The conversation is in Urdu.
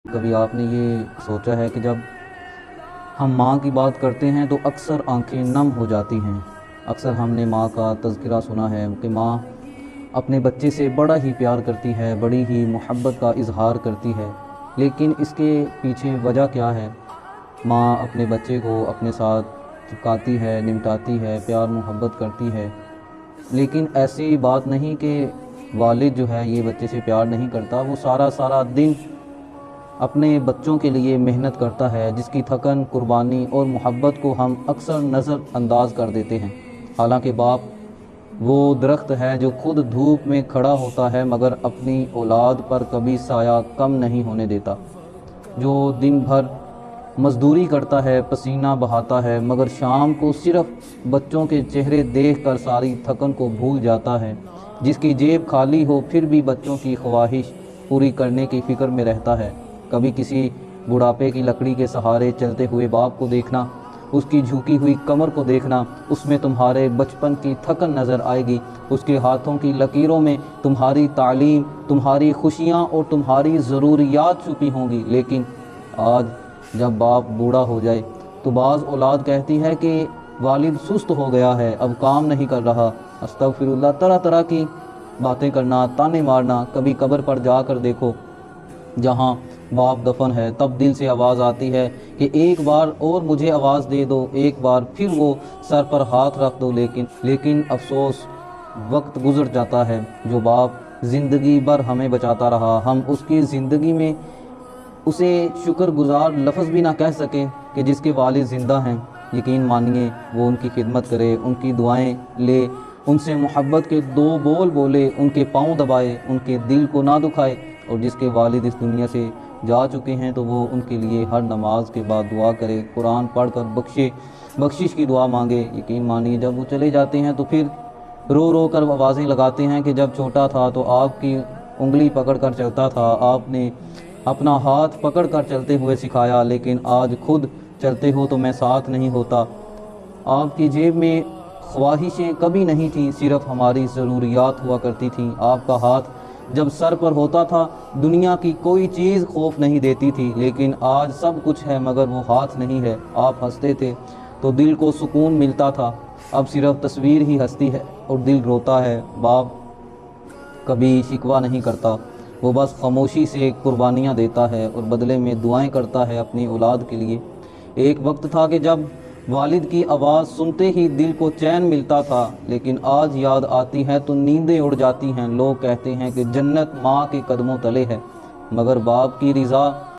کبھی آپ نے یہ سوچا ہے کہ جب ہم ماں کی بات کرتے ہیں تو اکثر آنکھیں نم ہو جاتی ہیں۔ اکثر ہم نے ماں کا تذکرہ سنا ہے کہ ماں اپنے بچے سے بڑا ہی پیار کرتی ہے، بڑی ہی محبت کا اظہار کرتی ہے، لیکن اس کے پیچھے وجہ کیا ہے؟ ماں اپنے بچے کو اپنے ساتھ چپکاتی ہے، نمٹاتی ہے، پیار محبت کرتی ہے، لیکن ایسی بات نہیں کہ والد جو ہے یہ بچے سے پیار نہیں کرتا۔ وہ سارا دن اپنے بچوں کے لیے محنت کرتا ہے، جس کی تھکن، قربانی اور محبت کو ہم اکثر نظر انداز کر دیتے ہیں۔ حالانکہ باپ وہ درخت ہے جو خود دھوپ میں کھڑا ہوتا ہے مگر اپنی اولاد پر کبھی سایہ کم نہیں ہونے دیتا، جو دن بھر مزدوری کرتا ہے، پسینہ بہاتا ہے، مگر شام کو صرف بچوں کے چہرے دیکھ کر ساری تھکن کو بھول جاتا ہے، جس کی جیب خالی ہو پھر بھی بچوں کی خواہش پوری کرنے کی فکر میں رہتا ہے۔ کبھی کسی بڑھاپے کی لکڑی کے سہارے چلتے ہوئے باپ کو دیکھنا، اس کی جھکی ہوئی کمر کو دیکھنا، اس میں تمہارے بچپن کی تھکن نظر آئے گی، اس کے ہاتھوں کی لکیروں میں تمہاری تعلیم، تمہاری خوشیاں اور تمہاری ضروریات چھپی ہوں گی۔ لیکن آج جب باپ بوڑھا ہو جائے تو بعض اولاد کہتی ہے کہ والد سست ہو گیا ہے، اب کام نہیں کر رہا۔ استغفر اللہ، طرح طرح کی باتیں کرنا، تانے مارنا۔ کبھی قبر پر جا کر دیکھو، جہاں باپ دفن ہے، تب دل سے آواز آتی ہے کہ ایک بار اور مجھے آواز دے دو، ایک بار پھر وہ سر پر ہاتھ رکھ دو۔ لیکن افسوس، وقت گزر جاتا ہے۔ جو باپ زندگی بھر ہمیں بچاتا رہا، ہم اس کی زندگی میں اسے شکر گزار لفظ بھی نہ کہہ سکیں کہ جس کے والد زندہ ہیں۔ یقین مانیے، وہ ان کی خدمت کرے، ان کی دعائیں لے، ان سے محبت کے دو بول بولے، ان کے پاؤں دبائے، ان کے دل کو نہ دکھائے، اور جس کے والد اس دنیا سے جا چکے ہیں تو وہ ان کے لیے ہر نماز کے بعد دعا کرے، قرآن پڑھ کر بخشش کی دعا مانگے۔ یقین مانیے، جب وہ چلے جاتے ہیں تو پھر رو رو کر آوازیں لگاتے ہیں کہ جب چھوٹا تھا تو آپ کی انگلی پکڑ کر چلتا تھا، آپ نے اپنا ہاتھ پکڑ کر چلتے ہوئے سکھایا، لیکن آج خود چلتے ہو تو میں ساتھ نہیں ہوتا۔ آپ کی جیب میں خواہشیں کبھی نہیں تھیں، صرف ہماری ضروریات ہوا کرتی تھیں۔ آپ کا ہاتھ جب سر پر ہوتا تھا دنیا کی کوئی چیز خوف نہیں دیتی تھی، لیکن آج سب کچھ ہے مگر وہ ہاتھ نہیں ہے۔ آپ ہنستے تھے تو دل کو سکون ملتا تھا، اب صرف تصویر ہی ہنستی ہے اور دل روتا ہے۔ باپ کبھی شکوہ نہیں کرتا، وہ بس خاموشی سے قربانیاں دیتا ہے اور بدلے میں دعائیں کرتا ہے اپنی اولاد کے لیے۔ ایک وقت تھا کہ جب والد کی آواز سنتے ہی دل کو چین ملتا تھا، لیکن آج یاد آتی ہے تو نیندیں اڑ جاتی ہیں۔ لوگ کہتے ہیں کہ جنت ماں کے قدموں تلے ہے، مگر باپ کی رضا